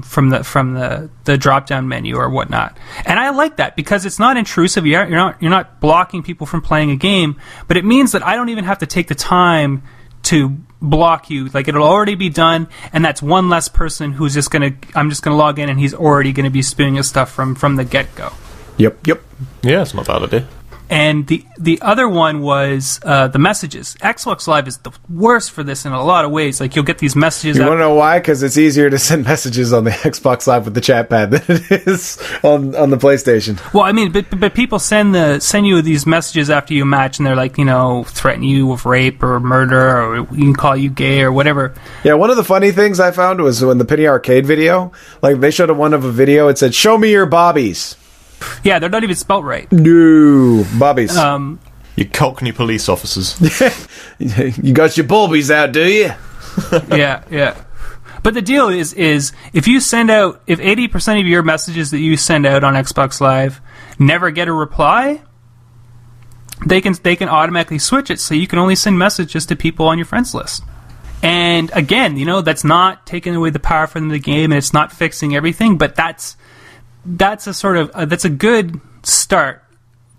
from the drop down menu or whatnot. And I like that because it's not intrusive. You're not blocking people from playing a game, but it means that I don't even have to take the time to block you. Like, it'll already be done, and that's one less person who's I'm just gonna log in, and he's already gonna be spewing his stuff from the get-go. Yep. Yeah, it's not a bad idea. And the other one was the messages. Xbox Live is the worst for this in a lot of ways. Like, you'll get these messages. You want to know why? Because it's easier to send messages on the Xbox Live with the chat pad than it is on the PlayStation. Well, I mean, but people send you these messages after you match, and they're like, threaten you with rape or murder, or you can call you gay or whatever. Yeah, one of the funny things I found was when the Penny Arcade video, like, they showed one of a video, it said, "Show me your bobbies." Yeah, they're not even spelt right. No, bobbies. You Cockney police officers. You got your bulbies out, do you? Yeah. But the deal is if 80% of your messages that you send out on Xbox Live never get a reply, they can automatically switch it so you can only send messages to people on your friends list. And again, that's not taking away the power from the game, and it's not fixing everything, but that's a sort of that's a good start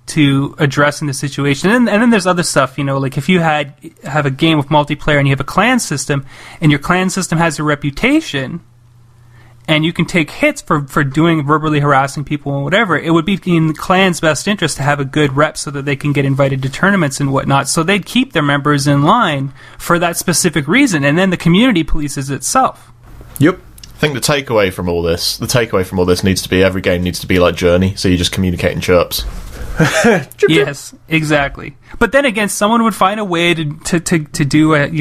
to addressing the situation. And then there's other stuff, like if you have a game with multiplayer and you have a clan system, and your clan system has a reputation, and you can take hits for doing verbally harassing people and whatever, it would be in the clan's best interest to have a good rep so that they can get invited to tournaments and whatnot. So they'd keep their members in line for that specific reason, and then the community polices itself. Yep. I think the takeaway from all this needs to be every game needs to be like Journey, so you just communicate in chirps. Yes, exactly. But then again, someone would find a way to do an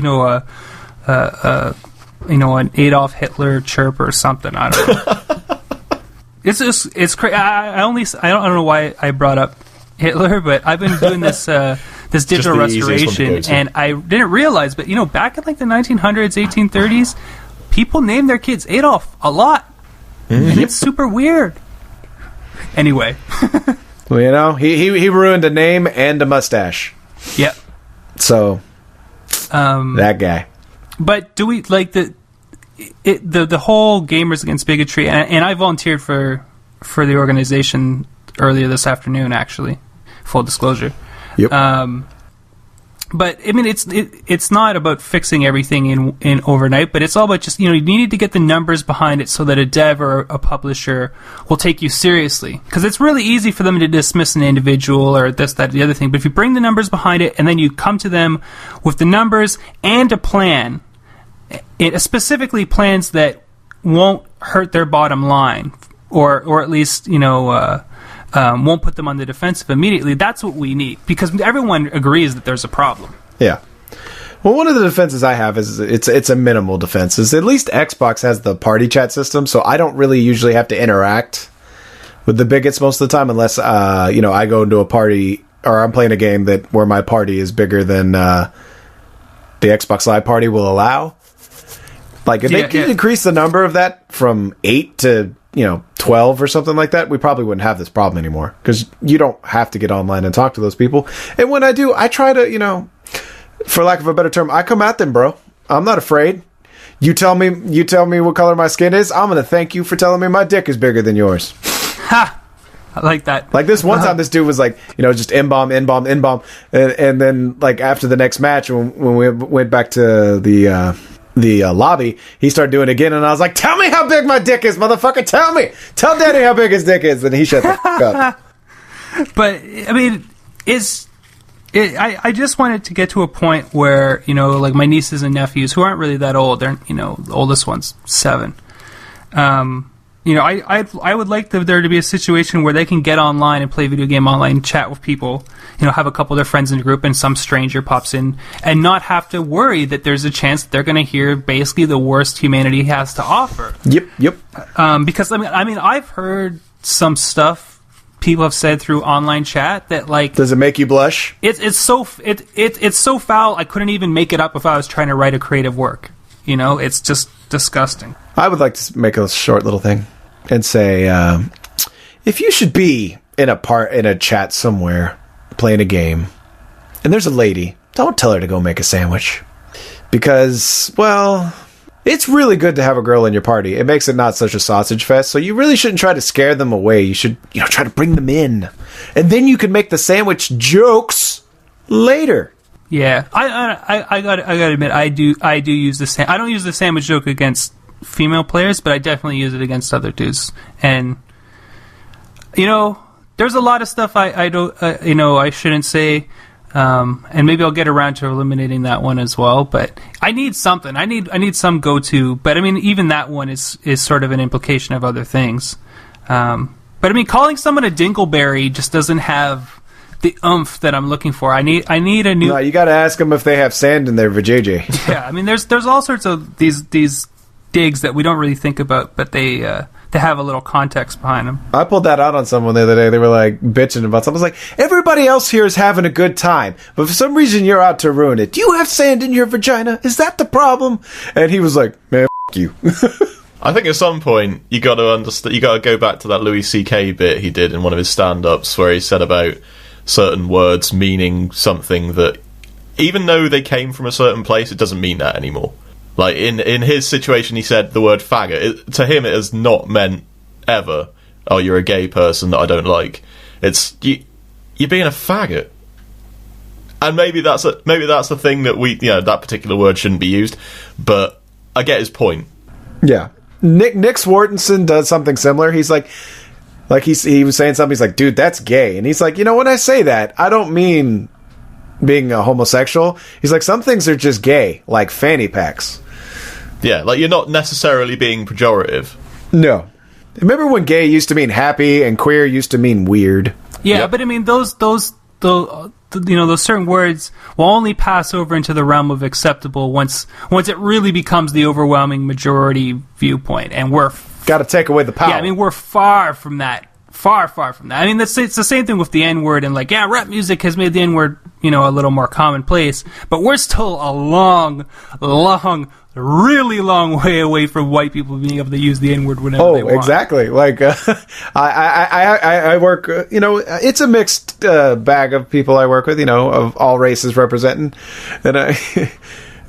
Adolf Hitler chirp or something. I don't know. it's crazy. I don't know why I brought up Hitler, but I've been doing this digital restoration, and I didn't realize, but back in like the 1900s, 1830s, people named their kids Adolf a lot, and it's super weird. Anyway. Well, he ruined a name and a mustache. Yep. So, that guy. But do we like the whole Gamers Against Bigotry? And I volunteered for the organization earlier this afternoon. Actually, full disclosure. Yep. But I mean, it's not about fixing everything in overnight, but it's all about just you need to get the numbers behind it so that a dev or a publisher will take you seriously. Because it's really easy for them to dismiss an individual or this, that, the other thing. But if you bring the numbers behind it, and then you come to them with the numbers and a plan, specifically plans that won't hurt their bottom line, or at least won't put them on the defensive immediately. That's what we need, because everyone agrees that there's a problem. Yeah. Well, one of the defenses I have is it's a minimal defense. Is at least Xbox has the party chat system, so I don't really usually have to interact with the bigots most of the time, unless I go into a party or I'm playing a game where my party is bigger than the Xbox Live party will allow. Like if they could increase the number of that from 8 to 12 or something like that, we probably wouldn't have this problem anymore, because you don't have to get online and talk to those people. And when I do, I try to, for lack of a better term, I come at them, bro. I'm not afraid. You tell me what color my skin is, I'm going to thank you for telling me my dick is bigger than yours. Ha! I like that. Like this one time, this dude was like, just in-bomb. And then, like, after the next match, when we went back to the lobby, he started doing it again, and I was like, tell me how big my dick is, motherfucker. Tell Tell Daddy how big his dick is. And he shut the fuck up. But, I mean, I just wanted to get to a point where, like my nieces and nephews, who aren't really that old, they're, the oldest one's 7. I would like there to be a situation where they can get online and play video game online, chat with people, have a couple of their friends in the group, and some stranger pops in, and not have to worry that there's a chance that they're going to hear basically the worst humanity has to offer. Yep. Because I mean, I've heard some stuff people have said through online chat that, like, does it make you blush? It's so foul. I couldn't even make it up if I was trying to write a creative work. It's just disgusting. I would like to make a short little thing and say, if you should be in a chat somewhere playing a game, and there's a lady, don't tell her to go make a sandwich, because, well, it's really good to have a girl in your party. It makes it not such a sausage fest, so you really shouldn't try to scare them away. You should, try to bring them in, and then you can make the sandwich jokes later. Yeah, I gotta admit, I do use the I don't use the sandwich joke against female players, but I definitely use it against other dudes. And there's a lot of stuff I don't I shouldn't say, and maybe I'll get around to eliminating that one as well. But I need something. I need some go-to. But I mean, even that one is sort of an implication of other things. But I mean, calling someone a dingleberry just doesn't have the oomph that I'm looking for. I need a new. No, you got to ask them if they have sand in their vajayjay. Yeah, I mean, there's all sorts of these digs that we don't really think about, but they have a little context behind them. I pulled that out on someone the other day. They were like bitching about something. I was like, everybody else here is having a good time, but for some reason you're out to ruin it. Do you have sand in your vagina? Is that the problem? And he was like, man, f*** you. I think at some point you got to understand. You got to go back to that Louis C.K. bit he did in one of his stand-ups where he said about certain words meaning something that, even though they came from a certain place, it doesn't mean that anymore. Like, in his situation, he said the word faggot. To him, it has not meant ever, oh, you're a gay person that I don't like. you're being a faggot. And maybe that's the thing that that particular word shouldn't be used, but I get his point. Yeah. Nick Swartenson does something similar. He's like he was saying something, he's like, dude, that's gay. And he's like, when I say that, I don't mean being a homosexual. He's like, some things are just gay, like fanny packs. Yeah, like you're not necessarily being pejorative. No. Remember when gay used to mean happy and queer used to mean weird? Yeah, Yep. but I mean, those those certain words will only pass over into the realm of acceptable once it really becomes the overwhelming majority viewpoint, and we're got to take away the power. Yeah, I mean, we're far from that. Far from that. I mean, it's the same thing with the N-word, and rap music has made the N-word, a little more commonplace, but we're still a really long way away from white people being able to use the N-word whenever they want. Exactly. I work, it's a mixed bag of people I work with, of all races representing,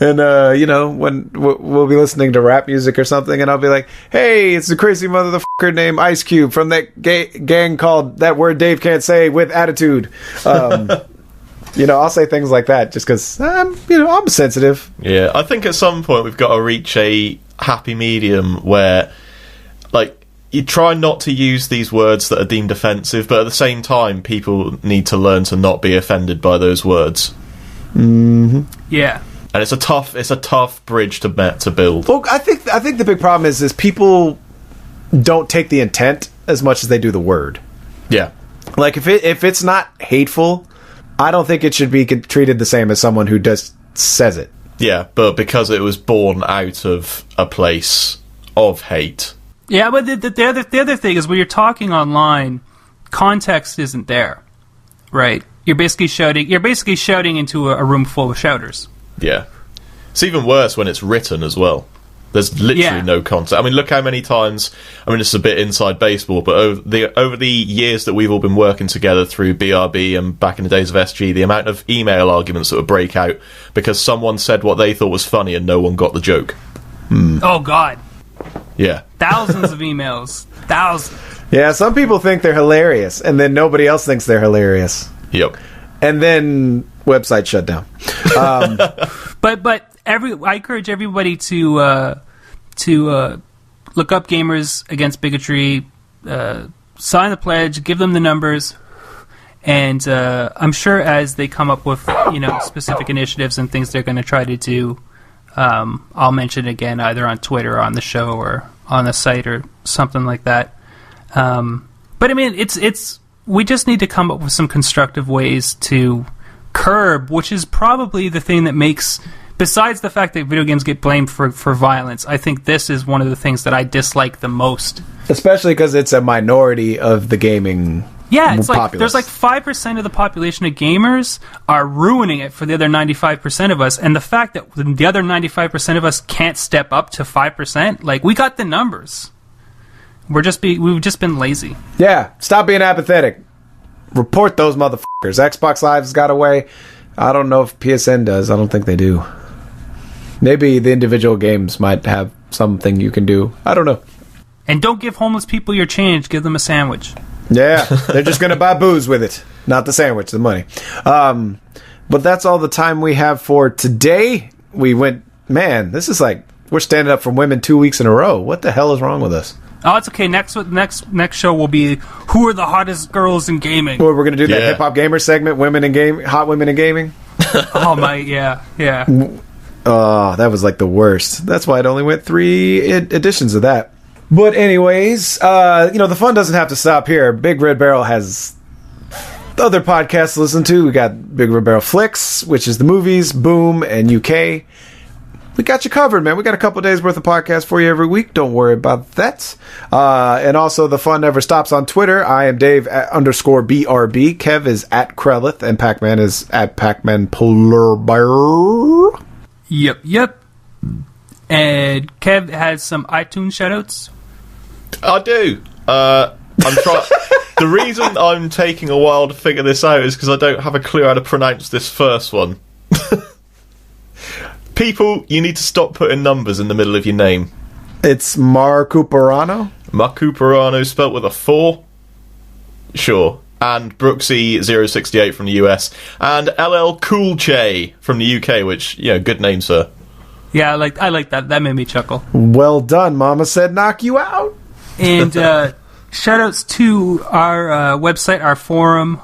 and when we'll be listening to rap music or something, and I'll be like, hey, it's a crazy motherfucker named Ice Cube from that gang called That Word Dave Can't Say with Attitude. I'll say things like that just because I'm sensitive. Yeah, I think at some point we've got to reach a happy medium where, you try not to use these words that are deemed offensive, but at the same time, people need to learn to not be offended by those words. Mm-hmm. Yeah. And it's a tough bridge to build. Well, I think the big problem is people don't take the intent as much as they do the word. Yeah. Like if it's not hateful, I don't think it should be treated the same as someone who just says it. Yeah, but because it was born out of a place of hate. Yeah, but the other thing is when you're talking online, context isn't there, right? You're basically shouting into a room full of shouters. Yeah. It's even worse when it's written as well. There's literally no context. I mean, look how many times... I mean, this is a bit inside baseball, but over the years that we've all been working together through BRB and back in the days of SG, the amount of email arguments that would break out because someone said what they thought was funny and no one got the joke. Oh, God. Yeah. Thousands of emails. Thousands. Yeah, some people think they're hilarious, and then nobody else thinks they're hilarious. Yep. And then website shut down. But I encourage everybody to look up Gamers Against Bigotry, sign the pledge, give them the numbers, and I'm sure as they come up with specific initiatives and things they're going to try to do, I'll mention it again either on Twitter or on the show or on the site or something like that. But I mean, we just need to come up with some constructive ways to curb, which is probably the thing that makes, besides the fact that video games get blamed for violence, I think this is one of the things that I dislike the most. Especially because it's a minority of the gaming it's populace. There's 5% of the population of gamers are ruining it for the other 95% of us, and the fact that the other 95% of us can't step up to 5%, we got the numbers. We've just been lazy. Yeah, stop being apathetic. Report those motherfuckers. Xbox Live's got away. I don't know if PSN does. I don't think they do. Maybe the individual games might have something you can do. I don't know. And don't give homeless people your change. Give them a sandwich. Yeah, they're just going to buy booze with it. Not the sandwich, the money. But that's all the time we have for today. We went, man, this is we're standing up for women 2 weeks in a row. What the hell is wrong with us? Oh, it's okay. Next show will be who are the hottest girls in gaming. Well, we're going to do that hip hop gamer segment, hot women in gaming. Oh my, yeah. Oh, that was the worst. That's why it only went 3 editions of that. But anyways, the fun doesn't have to stop here. Big Red Barrel has other podcasts to listen to. We got Big Red Barrel Flicks, which is the movies, Boom, and UK. We got you covered, man. We got a couple days worth of podcasts for you every week. Don't worry about that. And also, the fun never stops on Twitter. I am Dave _BRB. Kev is at Krellith, and PacMan is at PacManPolarBear. Yep. And Kev has some iTunes shoutouts. I do. I'm trying. The reason I'm taking a while to figure this out is because I don't have a clue how to pronounce this first one. People, you need to stop putting numbers in the middle of your name. It's Marcuperano. Marcuperano spelt with a 4. Sure. and Brooksy068 from the US, and LL Cool Che from the UK, which, good name, sir. Yeah, I like that. That made me chuckle. Well done, Mama said knock you out. And shout-outs to our website, our forum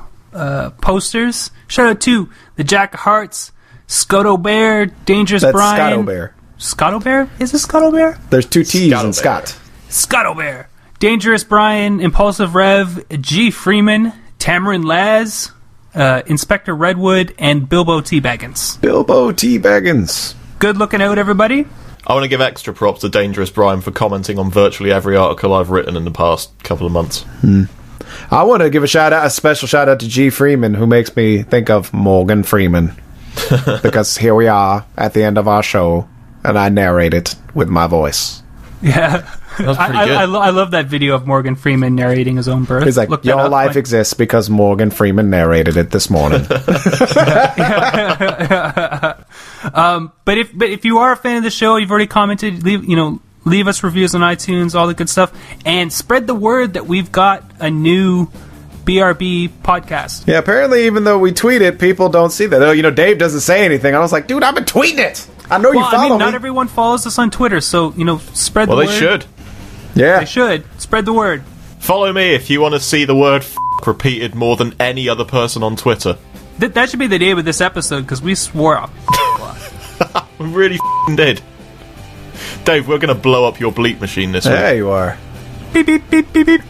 posters. Shout-out to the Jack of Hearts, Scotto Bear, Dangerous That's Brian. Scotto Bear. Scotto Bear? Is it Scotto Bear? There's 2 T's Scotto in Bear. Scott. Scotto Bear. Dangerous Brian, Impulsive Rev, G. Freeman, Tamarin Laz, Inspector Redwood, and Bilbo T. Baggins. Bilbo T. Baggins. Good looking out, everybody. I want to give extra props to Dangerous Brian for commenting on virtually every article I've written in the past couple of months. I want to give a special shout out to G. Freeman, who makes me think of Morgan Freeman. Because here we are at the end of our show, and I narrate it with my voice. Yeah. That was pretty good. I love that video of Morgan Freeman narrating his own birth. He's like, Look that your up, life like- exists because Morgan Freeman narrated it this morning. But if you are a fan of the show, you've already commented, leave us reviews on iTunes, all the good stuff, and spread the word that we've got a new BRB podcast. Yeah, apparently even though we tweet it, people don't see that. Oh, Dave doesn't say anything. I was like, dude, I've been tweeting it. I know you follow me. Not everyone follows us on Twitter, so, spread the Well, word. they should. Yeah. They should. Spread the word. Follow me if you want to see the word repeated more than any other person on Twitter. That should be the name of this episode, because we swore a lot. We really did. Dave, we're going to blow up your bleep machine this week. There you are. Beep, beep, beep, beep, beep.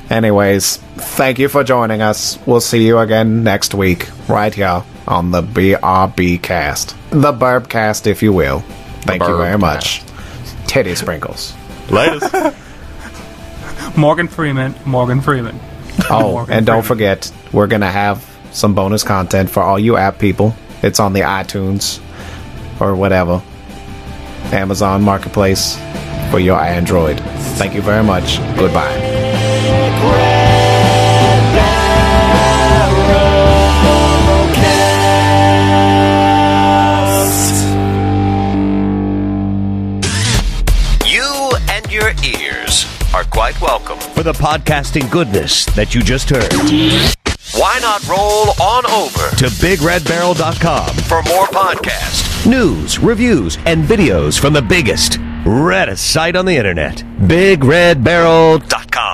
Anyways, thank you for joining us. We'll see you again next week, right here on the BRB cast. The Burbcast, if you will. Thank you very much. Titty sprinkles. Laters. Morgan Freeman. Oh, Morgan and don't Freeman. forget, we're going to have some bonus content for all you app people. It's on the iTunes or whatever. Amazon Marketplace for your Android. Thank you very much. Goodbye. You and your ears are quite welcome for the podcasting goodness that you just heard. Why not roll on over to BigRedBarrel.com for more podcasts, news, reviews, and videos from the biggest, reddest site on the internet, BigRedBarrel.com.